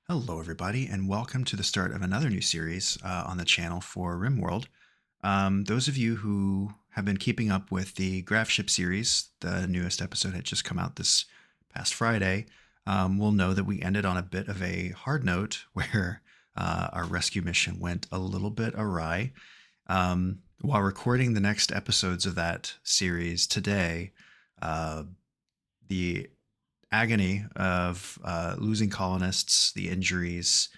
Hello, everybody, and welcome to the start of another new series on the channel for Rimworld. Those of you who have been keeping up with the Graph Ship series, the newest episode had just come out this past Friday, will know that we ended on a bit of a hard note where our rescue mission went a little bit awry. While recording the next episodes of that series today, uh, the agony of losing colonists, the injuries,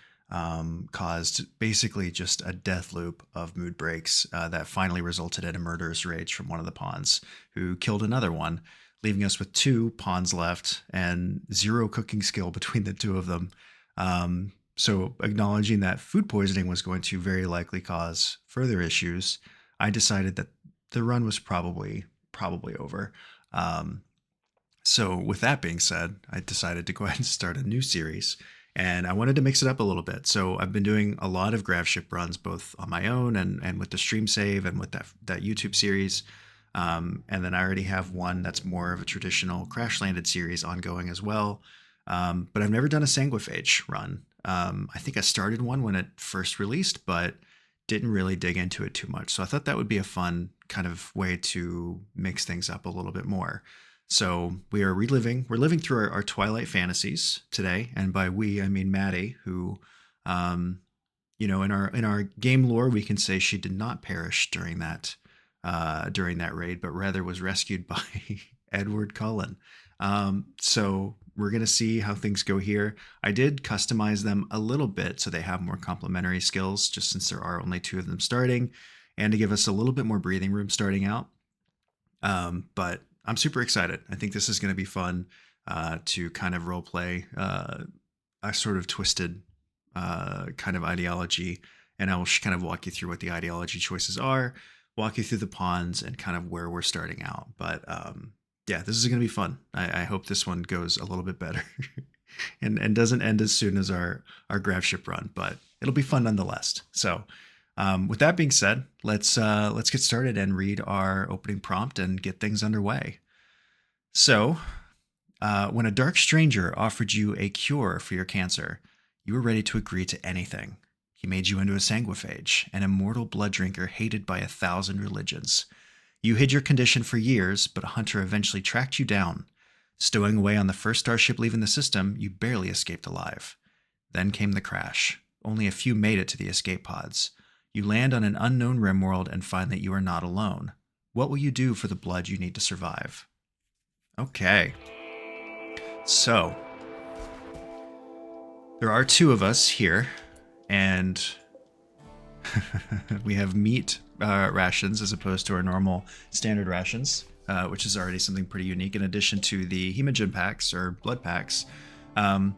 caused basically just a death loop of mood breaks that finally resulted in a murderous rage from one of the pawns, who killed another one, leaving us with two pawns left and zero cooking skill between the two of them. So, acknowledging that food poisoning was going to very likely cause further issues, I decided that the run was probably over. Um, so, with that being said, I decided to go ahead and start a new series, and I wanted to mix it up a little bit. So, I've been doing a lot of Grav Ship runs, both on my own and with the stream save and with that YouTube series. And then I already have one that's more of a traditional Crash Landed series ongoing as well. But I've never done a Sanguophage run. I think I started one when it first released, but didn't really dig into it too much. So I thought that would be a fun kind of way to mix things up a little bit more. So we're living through our Twilight fantasies today, and by we I mean Maddy, who, um, in our game lore, we can say she did not perish during that raid, but rather was rescued by Edward Cullen. So we're gonna see how things go here. I did customize them a little bit so they have more complementary skills, just since there are only two of them starting, and to give us a little bit more breathing room starting out. But I'm super excited. I think this is going to be fun to kind of role play a sort of twisted kind of ideology. And I will kind of walk you through what the ideology choices are, walk you through the pawns, and kind of where we're starting out. But yeah, this is going to be fun. I hope this one goes a little bit better and doesn't end as soon as our Grav Ship run, but it'll be fun nonetheless. So, with that being said, let's get started and read our opening prompt and get things underway. So, when a dark stranger offered you a cure for your cancer, you were ready to agree to anything. He made you into a sanguiphage, an immortal blood drinker hated by 1,000 religions. You hid your condition for years, but a hunter eventually tracked you down. Stowing away on the first starship leaving the system, you barely escaped alive. Then came the crash. Only a few made it to the escape pods. You land on an unknown rimworld and find that you are not alone. What will you do for the blood you need to survive? Okay, so there are two of us here, and we have meat rations as opposed to our normal standard rations, which is already something pretty unique, in addition to the hemogen packs or blood packs. But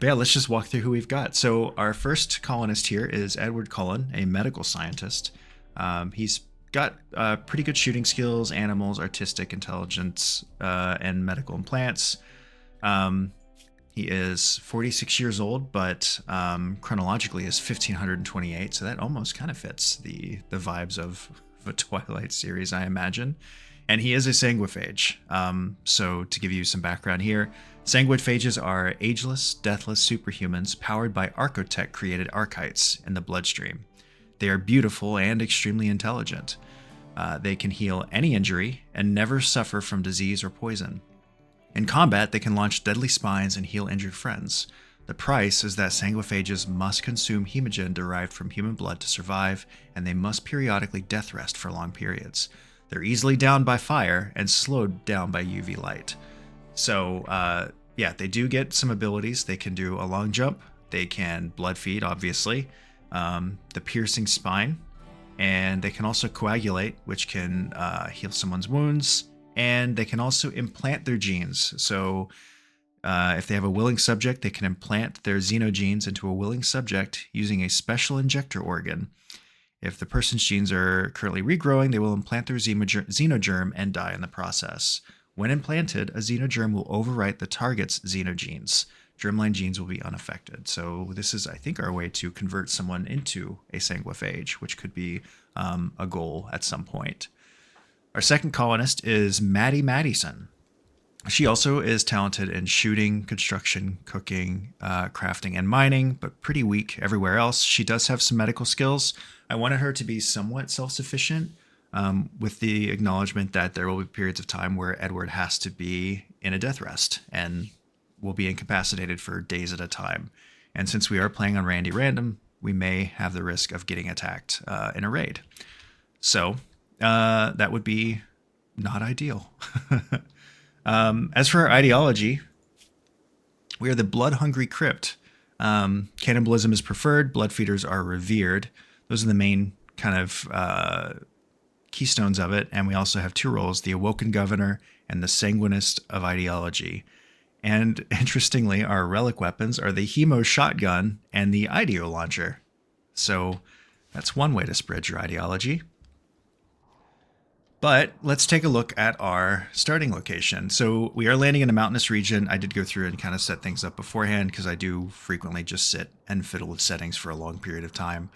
yeah, let's just walk through who we've got. So our first colonist here is Edward Cullen, a medical scientist. He's got pretty good shooting skills, animals, artistic intelligence, and medical implants. He is 46 years old, but chronologically is 1528, so that almost kind of fits the vibes of a Twilight series, I imagine. And he is a sanguiphage. So to give you some background here, sanguiphages are ageless, deathless superhumans powered by Archotech-created archites in the bloodstream. They are beautiful and extremely intelligent. They can heal any injury and never suffer from disease or poison. In combat, they can launch deadly spines and heal injured friends. The price is that sanguiphages must consume hemogen derived from human blood to survive, and they must periodically death rest for long periods. They're easily downed by fire and slowed down by UV light. So, yeah, they do get some abilities. They can do a long jump. They can blood feed, obviously. The piercing spine. And they can also coagulate, which can heal someone's wounds. And they can also implant their genes. So if they have a willing subject, they can implant their xenogenes into a willing subject using a special injector organ. If the person's genes are currently regrowing, they will implant their xenogerm and die in the process. When implanted, a xenogerm will overwrite the target's xenogenes. Germline genes will be unaffected. So this is, I think, our way to convert someone into a sanguiphage, which could be a goal at some point. Our second colonist is Maddy Madison. She also is talented in shooting, construction, cooking, crafting, and mining, but pretty weak everywhere else. She does have some medical skills. I wanted her to be somewhat self-sufficient, with the acknowledgement that there will be periods of time where Edward has to be in a death rest and will be incapacitated for days at a time. And since we are playing on Randy Random, we may have the risk of getting attacked in a raid. So that would be not ideal. As for our ideology, we are the blood-hungry crypt. Cannibalism is preferred. Blood feeders are revered. Those are the main kind of keystones of it. And we also have two roles, the Awoken Governor and the Sanguinist of Ideology. And interestingly, our relic weapons are the Hemo Shotgun and the Ideo Launcher. So that's one way to spread your ideology. But let's take a look at our starting location. So we are landing in a mountainous region. I did go through and kind of set things up beforehand because I do frequently just sit and fiddle with settings for a long period of time.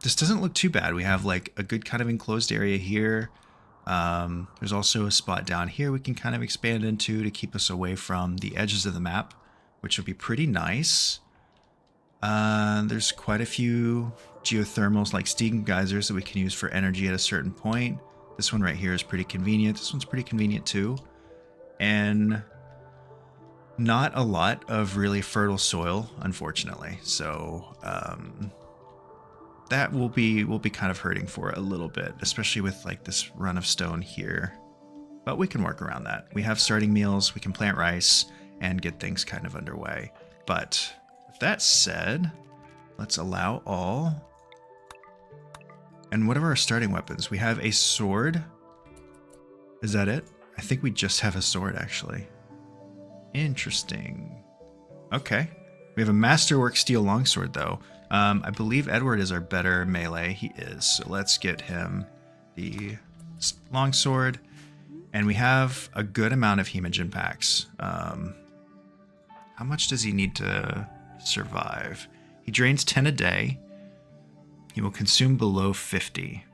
This doesn't look too bad. We have like a good kind of enclosed area here. There's also a spot down here we can kind of expand into to keep us away from the edges of the map, which would be pretty nice. There's quite a few geothermals like steam geysers that we can use for energy at a certain point. This one right here is pretty convenient. This one's pretty convenient too. And not a lot of really fertile soil, unfortunately. So that will be kind of hurting for a little bit, especially with like this run of stone here. But we can work around that. We have starting meals, we can plant rice and get things kind of underway. But with that said, let's allow all. And what are our starting weapons? We have a sword. Is that it? I think we just have a sword, actually. Interesting. Okay. We have a masterwork steel longsword, though. I believe Edward is our better melee. He is. So let's get him the longsword. And we have a good amount of hemogen packs. How much does he need to survive? He drains 10 a day. He will consume below 50.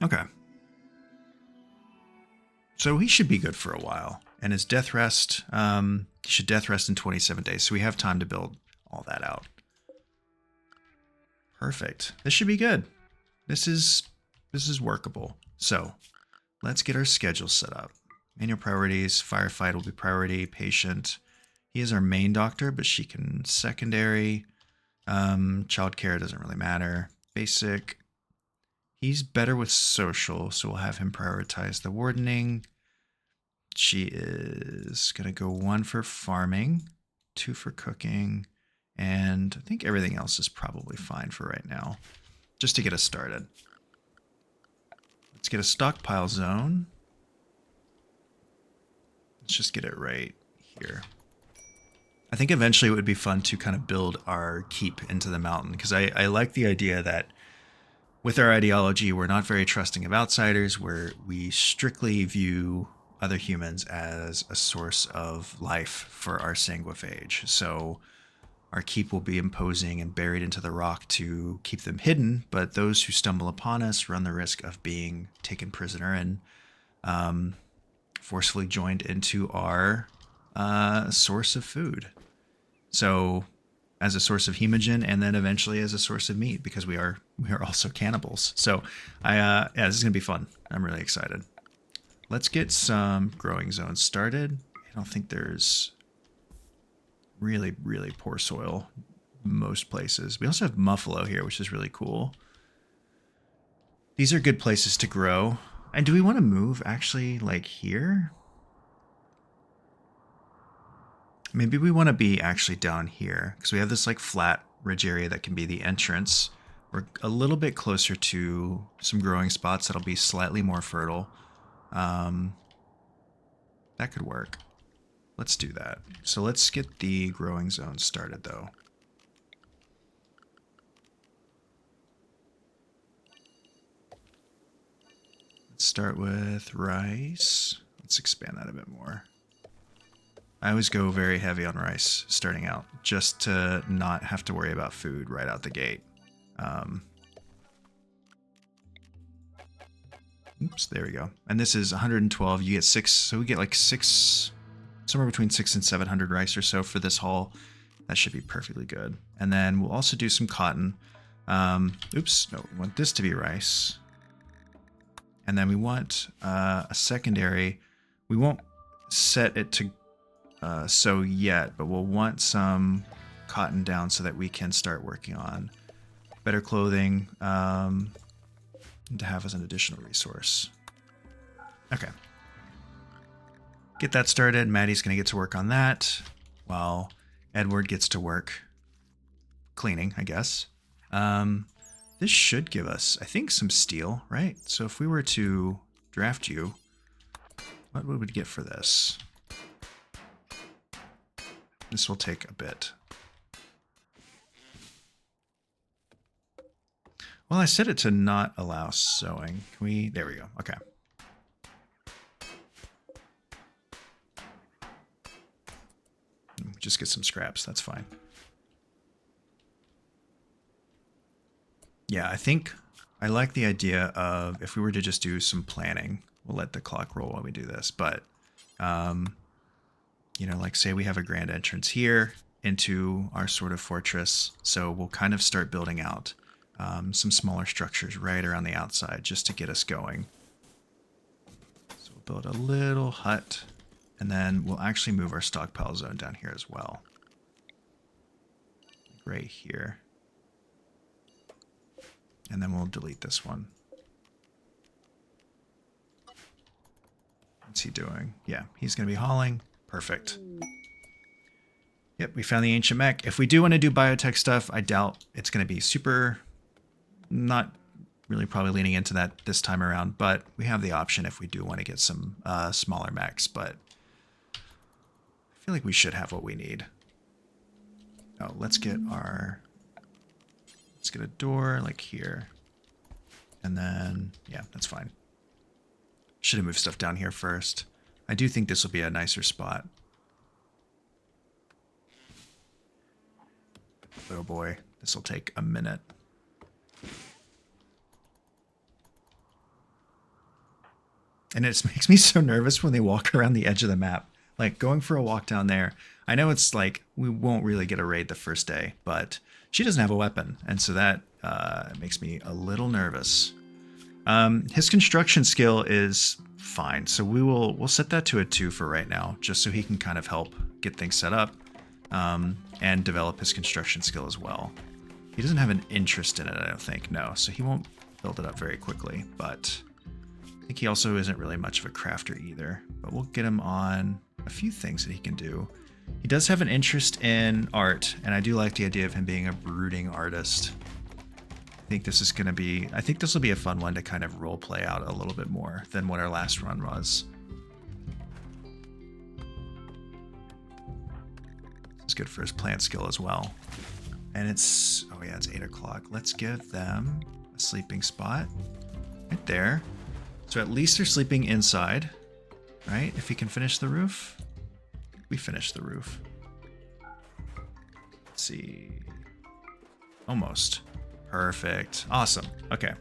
Okay. So he should be good for a while. And his death rest, he should death rest in 27 days. So we have time to build all that out. Perfect. This should be good. This is workable. So let's get our schedule set up. Manual priorities, firefight will be priority, patient. He is our main doctor, but she can secondary. Childcare doesn't really matter. Basic. He's better with social, so we'll have him prioritize the wardening. She is going to go 1 for farming, 2 for cooking, and I think everything else is probably fine for right now, just to get us started. Let's get a stockpile zone. Let's just get it right here. I think eventually it would be fun to kind of build our keep into the mountain, because I like the idea that with our ideology, we're not very trusting of outsiders, where we strictly view other humans as a source of life for our sanguophage. So our keep will be imposing and buried into the rock to keep them hidden, but those who stumble upon us run the risk of being taken prisoner and forcefully joined into our source of food. So as a source of hemogen, and then eventually as a source of meat, because we are also cannibals. So yeah, this is gonna be fun. I'm really excited. Let's get some growing zones started. I don't think there's really poor soil most places. We also have Muffalo here, which is really cool. These are good places to grow. And do we want to move actually like here? Maybe we want to be actually down here, because we have this like flat ridge area that can be the entrance. We're a little bit closer to some growing spots that'll be slightly more fertile. That could work. Let's do that. So let's get the growing zone started though. Let's start with rice. Let's expand that a bit more. I always go very heavy on rice starting out, just to not have to worry about food right out the gate. Oops, there we go. And this is 112. You get 6, so we get like 6, somewhere between 6 and 700 rice or so for this haul. That should be perfectly good. And then we'll also do some cotton. Oops, no, we want this to be rice. And then we want a secondary. We won't set it to sow yet, but we'll want some cotton down so that we can start working on better clothing to have as an additional resource. Okay. Get that started. Maddie's going to get to work on that while Edward gets to work cleaning, I guess. This should give us, I think, some steel, right? So if we were to draft you, what would we get for this? This will take a bit. Well, I set it to not allow sewing. Can we? There we go. Okay. Just get some scraps. That's fine. Yeah, I think I like the idea of if we were to just do some planning, we'll let the clock roll while we do this. But, you know, like say we have a grand entrance here into our sort of fortress. So we'll kind of start building out some smaller structures right around the outside just to get us going. So we'll build a little hut, and then we'll actually move our stockpile zone down here as well. Right here. And then we'll delete this one. What's he doing? Yeah, he's going to be hauling. Perfect. Yep, we found the ancient mech. If we do want to do biotech stuff, I doubt it's going to be super... Not really probably leaning into that this time around, but we have the option if we do want to get some smaller mechs, but I feel like we should have what we need. Oh, let's get a door like here. And then, yeah, that's fine. Should have moved stuff down here first. I do think this will be a nicer spot. Oh boy, this will take a minute. And it makes me so nervous when they walk around the edge of the map. Like, going for a walk down there, I know it's like, we won't really get a raid the first day, but she doesn't have a weapon, and so that makes me a little nervous. His construction skill is fine, so we'll set that to a 2 for right now, just so he can kind of help get things set up and develop his construction skill as well. He doesn't have an interest in it, I don't think, no, so he won't build it up very quickly, but I think he also isn't really much of a crafter either, but we'll get him on a few things that he can do. He does have an interest in art, and I do like the idea of him being a brooding artist. I think this is going to be, I think this will be a fun one to kind of role play out a little bit more than what our last run was. This is good for his plant skill as well. And it's, oh yeah, it's 8 o'clock. Let's give them a sleeping spot right there. So at least they're sleeping inside, right? If we can finish the roof. We finished the roof. Let's see. Almost. Perfect. Awesome. Okay.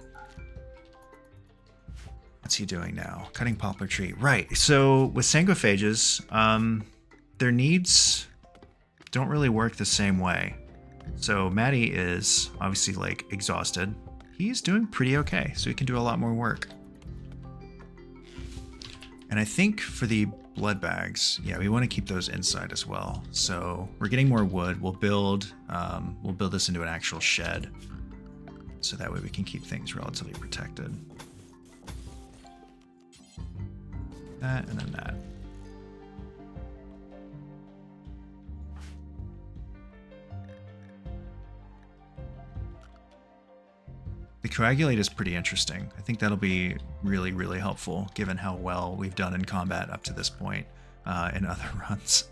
What's he doing now? Cutting poplar tree. Right. So with sanguophages, their needs don't really work the same way. So Maddy is obviously like exhausted. He's doing pretty okay. So he can do a lot more work. And I think for the blood bags, yeah, we want to keep those inside as well. So we're getting more wood. We'll build this into an actual shed, so that way we can keep things relatively protected. That and then that. The coagulate is pretty interesting. I think that'll be really, really helpful given how well we've done in combat up to this point in other runs.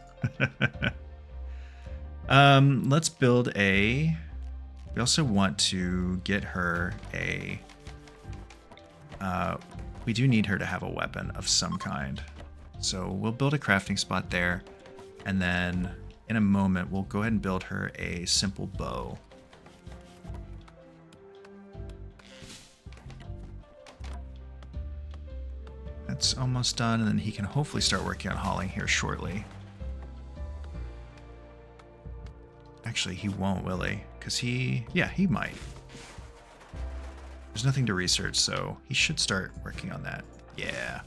Let's build a... We also want to get her a... we do need her to have a weapon of some kind. So we'll build a crafting spot there. And then in a moment, we'll go ahead and build her a simple bow. That's almost done, and then he can hopefully start working on hauling here shortly. Actually, he won't, will he? Because yeah, he might. There's nothing to research, so he should start working on that. Yeah.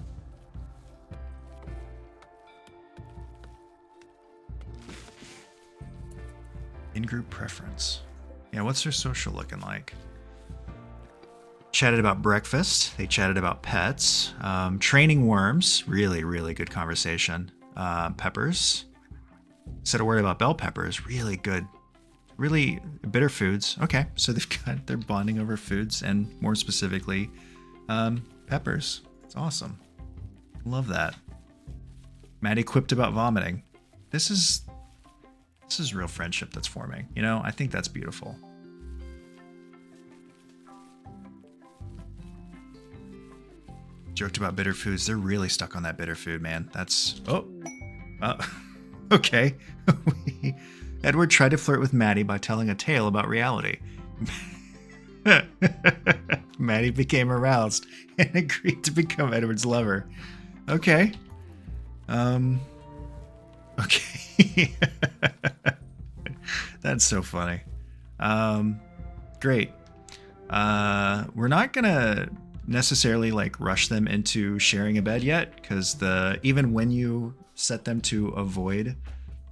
In-group preference. Yeah, what's their social looking like? Chatted about breakfast. They chatted about pets. Training worms. Really, really good conversation. Peppers. Said a word about bell peppers. Really good. Really bitter foods. Okay, so they're bonding over foods, and more specifically, peppers. It's awesome. Love that. Maddy quipped about vomiting. This is real friendship that's forming. You know, I think that's beautiful. Joked about bitter foods. They're really stuck on that bitter food, man. That's... okay. Edward tried to flirt with Maddy by telling a tale about reality. Maddy became aroused and agreed to become Edward's lover. Okay. Okay. That's so funny. Great. We're not gonna necessarily like rush them into sharing a bed yet, because even when you set them to avoid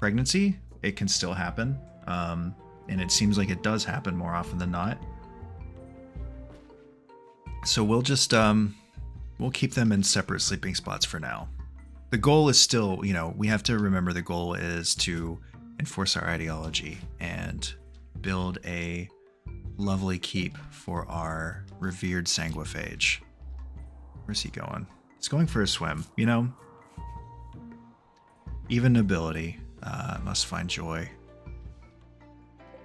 pregnancy, it can still happen. And it seems like it does happen more often than not. So we'll just we'll keep them in separate sleeping spots for now. The goal is still, you know, we have to remember the goal is to enforce our ideology and build a lovely keep for our revered Sanguophage. Where's he going? He's going for a swim, you know? Even nobility must find joy.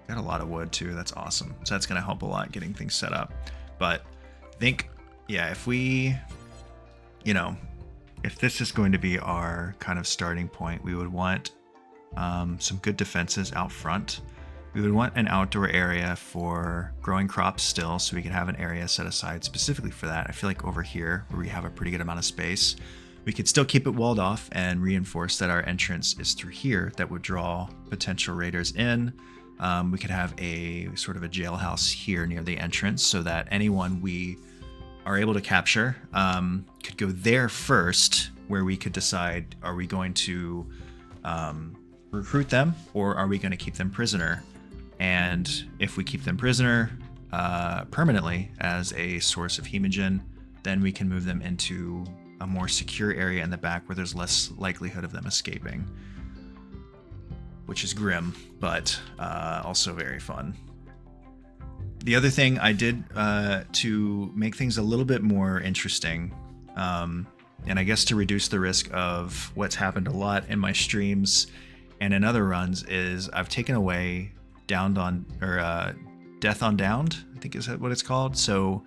Got a lot of wood too, that's awesome. So that's gonna help a lot getting things set up. But I think, yeah, if we, you know, if this is going to be our kind of starting point, we would want some good defenses out front. We would want an outdoor area for growing crops still, so we can have an area set aside specifically for that. I feel like over here, where we have a pretty good amount of space, we could still keep it walled off and reinforce that our entrance is through here. That would draw potential raiders in. We could have a sort of a jailhouse here near the entrance, so that anyone we are able to capture could go there first, where we could decide, are we going to recruit them, or are we going to keep them prisoner? And if we keep them prisoner permanently as a source of hemogen, then we can move them into a more secure area in the back where there's less likelihood of them escaping, which is grim, but also very fun. The other thing I did to make things a little bit more interesting, and I guess to reduce the risk of what's happened a lot in my streams and in other runs, is I've taken away death on downed, I think is what it's called. So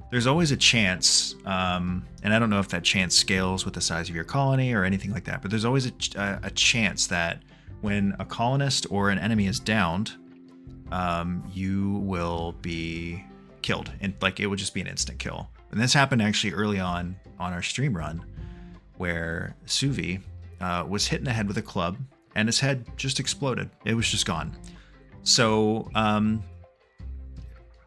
there's always a chance, and I don't know if that chance scales with the size of your colony or anything like that, but there's always a chance that when a colonist or an enemy is downed, you will be killed, and like it would just be an instant kill. And this happened actually early on our stream run, where Suvi was hit in the head with a club, and his head just exploded. It was just gone. So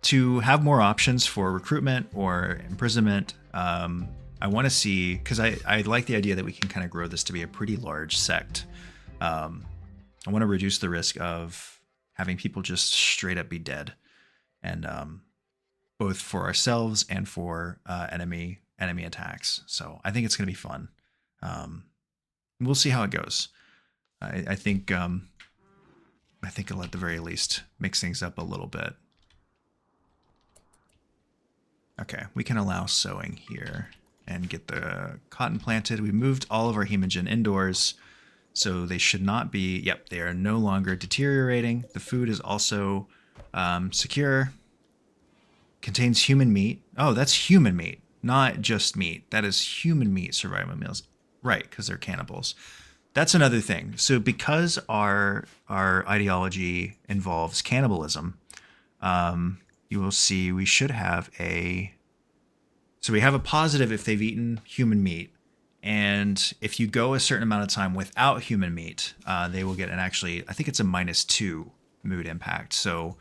to have more options for recruitment or imprisonment, I want to see, because I like the idea that we can kind of grow this to be a pretty large sect. I want to reduce the risk of having people just straight up be dead, and both for ourselves and for enemy attacks. So I think it's going to be fun. We'll see how it goes. I think it'll at the very least mix things up a little bit. Okay, we can allow sowing here and get the cotton planted. We moved all of our hemogen indoors, so they should not be, yep, they are no longer deteriorating. The food is also secure. Contains human meat. Oh, that's human meat, not just meat. That is human meat survival meals. Right, because they're cannibals. That's another thing. So because our ideology involves cannibalism, you will see we should have a So we have a positive if they've eaten human meat. And if you go a certain amount of time without human meat, they will get an actually, I think it's a -2 mood impact. So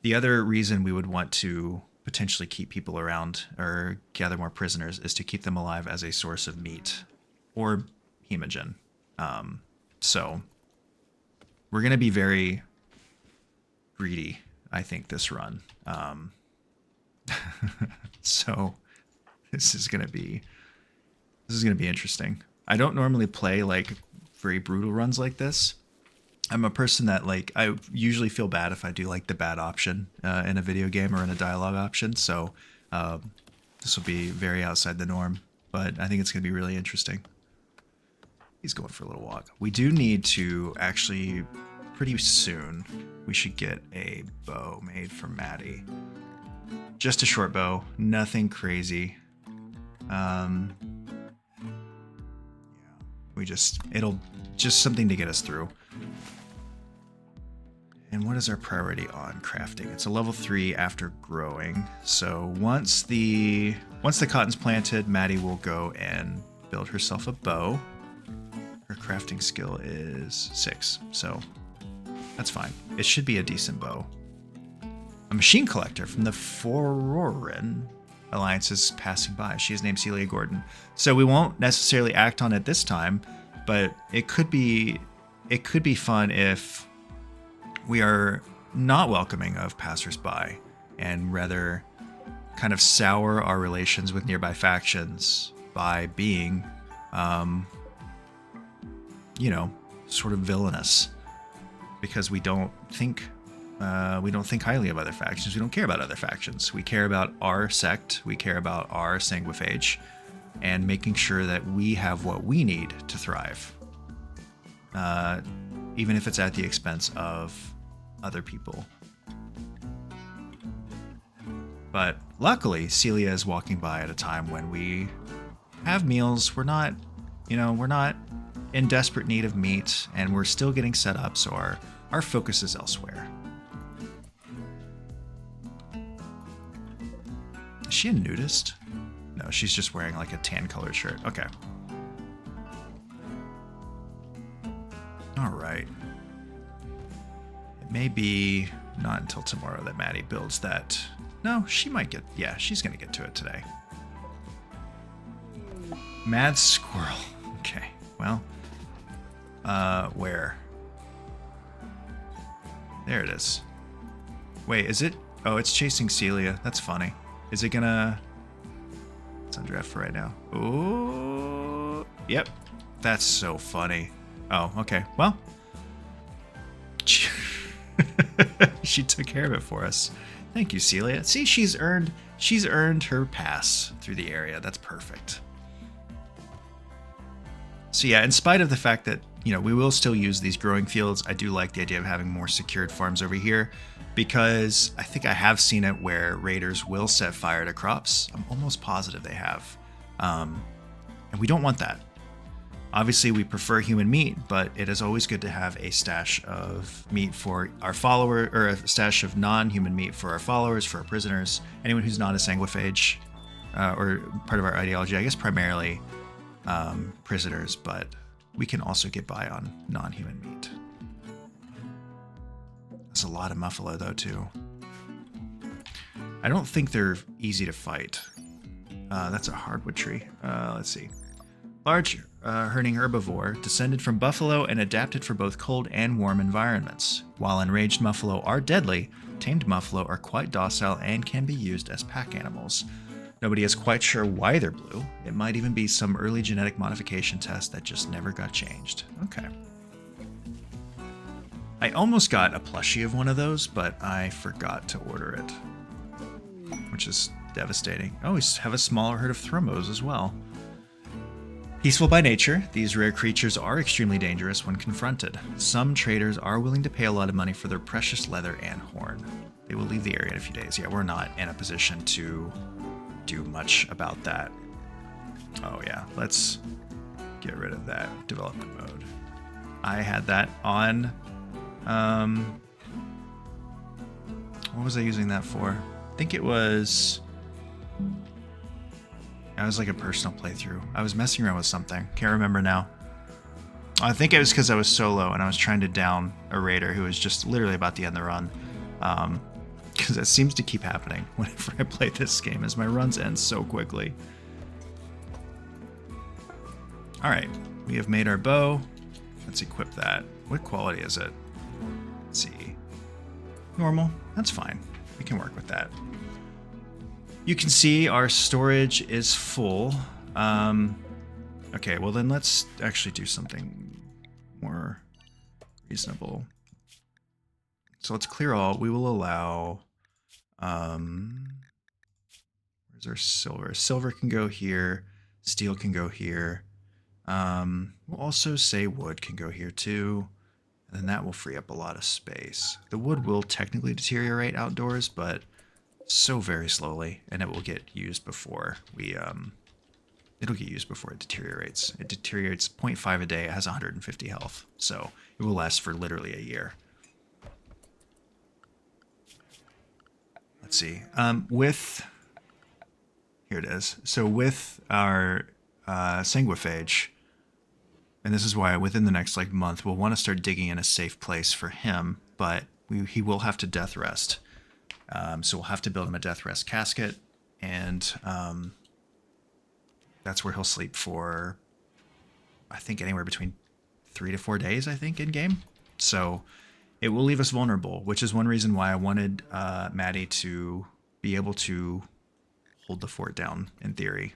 the other reason we would want to potentially keep people around or gather more prisoners is to keep them alive as a source of meat or hemogen. So we're going to be very greedy, I think, this run. So this is going to be interesting. I don't normally play like very brutal runs like this. I'm a person that like, I usually feel bad if I do like the bad option in a video game or in a dialogue option. So this will be very outside the norm, but I think it's going to be really interesting. He's going for a little walk. We do need to actually, pretty soon, we should get a bow made for Maddy. Just a short bow, nothing crazy. It'll just something to get us through. And what is our priority on crafting? It's a level 3 after growing. So once the cotton's planted, Maddy will go and build herself a bow. Her crafting skill is 6, so that's fine. It should be a decent bow. A machine collector from the Fororin Alliance is passing by. She is named Celia Gordon. So we won't necessarily act on it this time, but it could be fun if we are not welcoming of passersby and rather kind of sour our relations with nearby factions by being, sort of villainous, because we don't think highly of other factions. We don't care about other factions. We care about our sect. We care about our Sanguophage, and making sure that we have what we need to thrive, even if it's at the expense of other people. But luckily, Celia is walking by at a time when we have meals. We're not in desperate need of meat, and we're still getting set up, so our focus is elsewhere. Is she a nudist? No, she's just wearing like a tan colored shirt. Okay. All right. It may be not until tomorrow that Maddy builds that. No, she might get, yeah, she's going to get to it today. Mad squirrel. Okay, well, where? There it is. Wait, is it? Oh, it's chasing Celia. That's funny. Is it gonna? It's on draft for right now. Oh, yep. That's so funny. Oh, okay. Well, she took care of it for us. Thank you, Celia. See, she's earned her pass through the area. That's perfect. So yeah, in spite of the fact that, we will still use these growing fields, I do like the idea of having more secured farms over here, because I think I have seen it where raiders will set fire to crops. I'm almost positive they have. And we don't want that. Obviously, we prefer human meat, but it is always good to have a stash of meat for our follower, or a stash of non-human meat for our followers, for our prisoners, anyone who's not a Sanguophage, or part of our ideology. I guess primarily prisoners, but we can also get by on non-human meat. That's a lot of muffalo, though, too. I don't think they're easy to fight. That's a hardwood tree. Let's see. Large herding herbivore, descended from buffalo and adapted for both cold and warm environments. While enraged muffalo are deadly, tamed muffalo are quite docile and can be used as pack animals. Nobody is quite sure why they're blue. It might even be some early genetic modification test that just never got changed. Okay. I almost got a plushie of one of those, but I forgot to order it, which is devastating. Oh, we have a smaller herd of thromos as well. Peaceful by nature, these rare creatures are extremely dangerous when confronted. Some traders are willing to pay a lot of money for their precious leather and horn. They will leave the area in a few days. Yeah, we're not in a position to do much about that. Oh yeah, let's get rid of that development mode. I had that on, what was I using that for? I think it was That was like a personal playthrough. I was messing around with something. Can't remember now. I think it was because I was solo and I was trying to down a raider who was just literally about to end the run. Because it seems to keep happening whenever I play this game, as my runs end so quickly. Alright, we have made our bow. Let's equip that. What quality is it? Let's see. Normal. That's fine. We can work with that. You can see our storage is full. Okay, well then let's actually do something more reasonable. So let's clear all. We will allow... where's our silver? Silver can go here. Steel can go here. We'll also say wood can go here too. And then that will free up a lot of space. The wood will technically deteriorate outdoors, but so very slowly, and it will get used before we... it'll get used before it deteriorates. It deteriorates 0.5 a day. It has 150 health, so it will last for literally a year. Let's see. Here it is. So with our Sanguophage, and this is why within the next month we'll want to start digging in a safe place for him, but he will have to death rest. So we'll have to build him a death rest casket, and that's where he'll sleep for, I think, anywhere between 3 to 4 days, I think, in game. So it will leave us vulnerable, which is one reason why I wanted Maddy to be able to hold the fort down, in theory.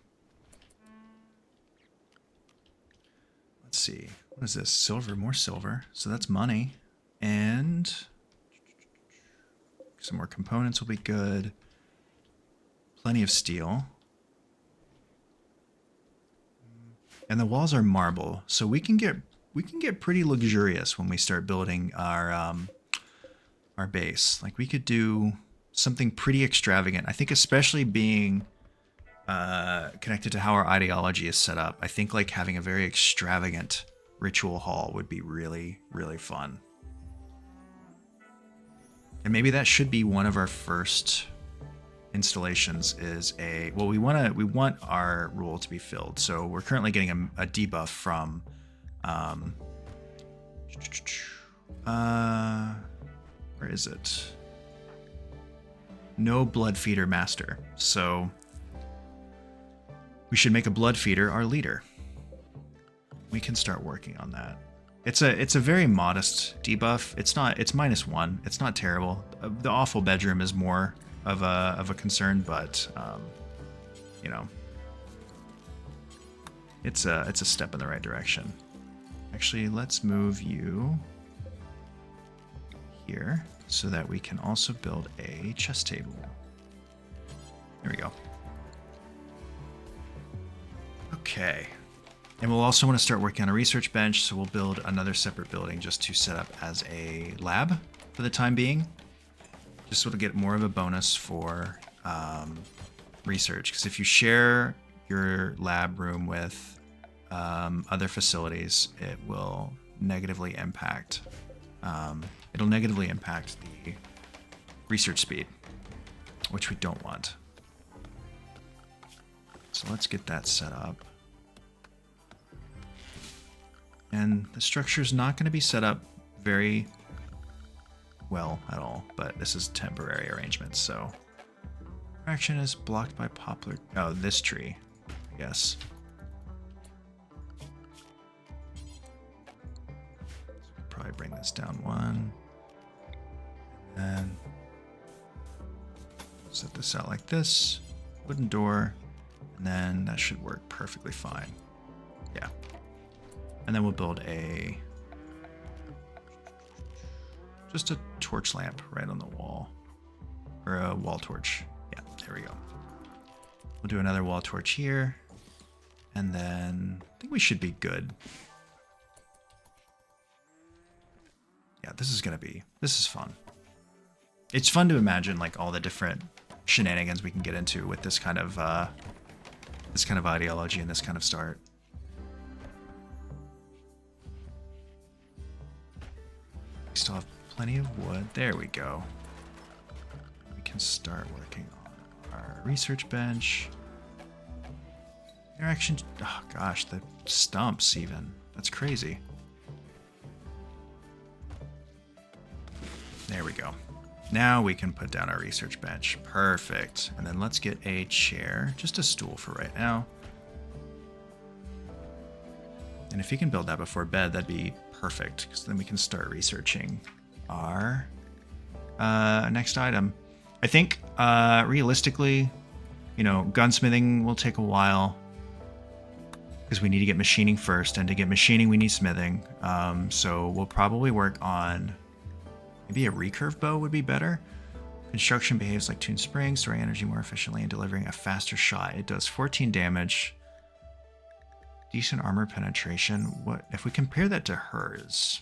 Let's see. What is this? Silver, more silver. So that's money. And some more components will be good. Plenty of steel. And the walls are marble, so we can get pretty luxurious when we start building our base. Like, we could do something pretty extravagant. I think, especially being connected to how our ideology is set up, I think like having a very extravagant ritual hall would be really, really fun. And maybe that should be one of our first installations. Is a we want our rule to be filled. So we're currently getting a debuff from where is it? No blood feeder master. So we should make a blood feeder our leader. We can start working on that. It's a very modest debuff. It's -1. It's not terrible. The awful bedroom is more of a concern, but you know, it's a step in the right direction. Actually, let's move you here so that we can also build a chess table. There we go. Okay. And we'll also want to start working on a research bench, so we'll build another separate building just to set up as a lab for the time being. Just so to get more of a bonus for research. Because if you share your lab room with other facilities, it will negatively impact the research speed, which we don't want. So let's get that set up. And the structure is not going to be set up very well at all, but this is temporary arrangements, so action is blocked by poplar. Oh, this tree, I guess. So we'll probably bring this down one, and set this out like this, wooden door, and then that should work perfectly fine. Yeah. And then we'll build just a torch lamp right on the wall, or a wall torch. Yeah, there we go. We'll do another wall torch here, and then I think we should be good. Yeah, this is fun. It's fun to imagine like all the different shenanigans we can get into with this kind of ideology and this kind of start. We still have plenty of wood. There we go. We can start working on our research bench. Interaction. Oh gosh, the stumps even. That's crazy. There we go. Now we can put down our research bench. Perfect. And then let's get a chair, just a stool for right now. And if he can build that before bed, that'd be perfect, because then we can start researching our next item. I think realistically, you know, gunsmithing will take a while because we need to get machining first, and to get machining we need smithing. So we'll probably work on maybe a recurve bow would be better. Construction behaves like tuned springs, storing energy more efficiently and delivering a faster shot. It does 14 damage. Decent armor penetration. What if we compare that to hers?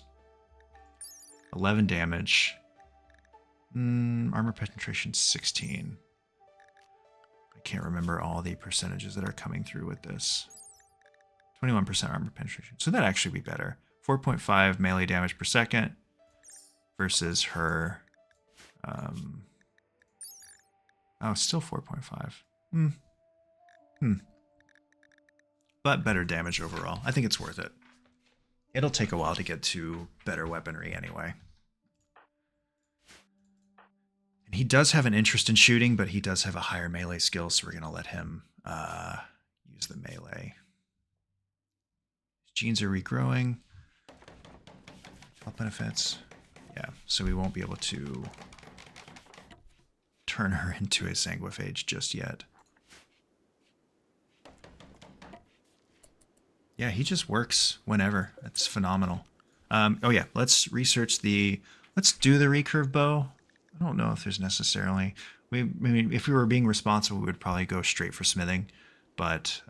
11 damage. Armor penetration 16. I can't remember all the percentages that are coming through with this. 21% armor penetration. So that'd actually be better. 4.5 melee damage per second versus her. Oh, still 4.5. But better damage overall. I think it's worth it. It'll take a while to get to better weaponry anyway. And he does have an interest in shooting, but he does have a higher melee skill, so we're going to let him use the melee. His genes are regrowing. Health benefits. Yeah, so we won't be able to turn her into a Sanguophage just yet. Yeah, he just works whenever. That's phenomenal. Oh yeah, let's research let's do the recurve bow. I don't know if there's necessarily, I mean, if we were being responsible, we would probably go straight for smithing, but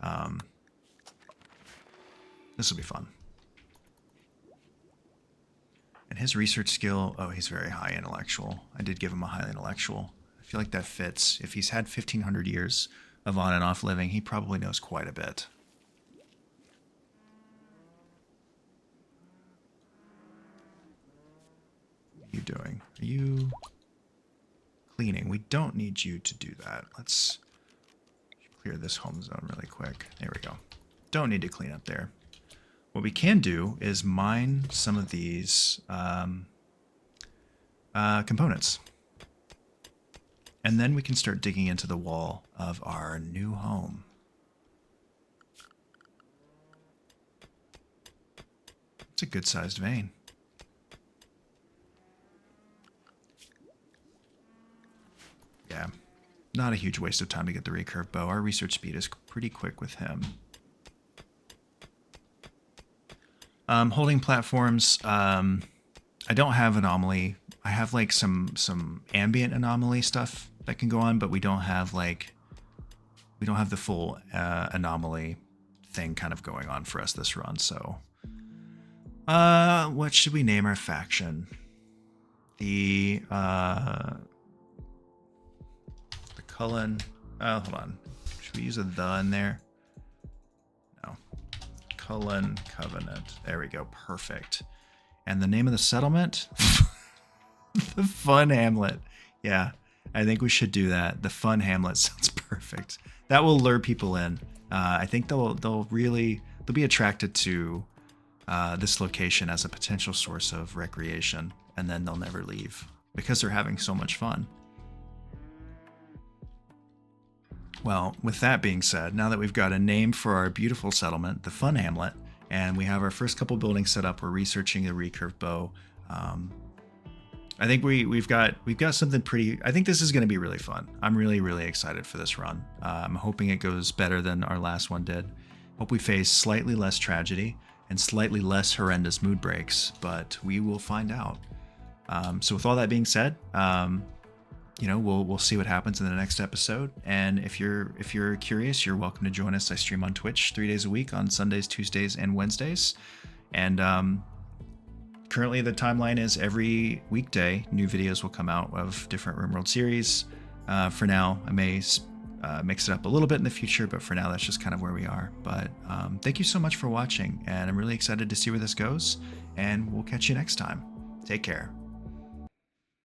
this will be fun. And his research skill, oh, he's very high intellectual. I did give him a high intellectual. I feel like that fits. If he's had 1,500 years of on and off living, he probably knows quite a bit. What are you doing? Are you cleaning? We don't need you to do that. Let's clear this home zone really quick. There we go. Don't need to clean up there. What we can do is mine some of these components. And then we can start digging into the wall of our new home. It's a good sized vein. Yeah, not a huge waste of time to get the recurve bow. Our research speed is pretty quick with him. Holding platforms, I don't have anomaly. I have like some ambient anomaly stuff that can go on, but we don't have the full anomaly thing kind of going on for us this run. So, what should we name our faction? The Cullen. Oh, hold on. Should we use a "the" in there? No. Cullen Covenant. There we go. Perfect. And the name of the settlement? The Fun Hamlet. Yeah, I think we should do that. The Fun Hamlet sounds perfect. That will lure people in. I think they'll be attracted to this location as a potential source of recreation, and then they'll never leave because they're having so much fun. Well, with that being said, now that we've got a name for our beautiful settlement, the Fun Hamlet, and we have our first couple buildings set up, we're researching the recurve bow. I think we've got something pretty. I think this is going to be really fun. I'm really excited for this run. I'm hoping it goes better than our last one did. Hope we face slightly less tragedy and slightly less horrendous mood breaks, but we will find out. So with all that being said, we'll see what happens in the next episode. And if you're curious, you're welcome to join us. I stream on Twitch 3 days a week on Sundays, Tuesdays, and Wednesdays. And currently the timeline is every weekday new videos will come out of different Rimworld series. For now, I may mix it up a little bit in the future, but for now that's just kind of where we are. But thank you so much for watching, and I'm really excited to see where this goes, and we'll catch you next time. Take care.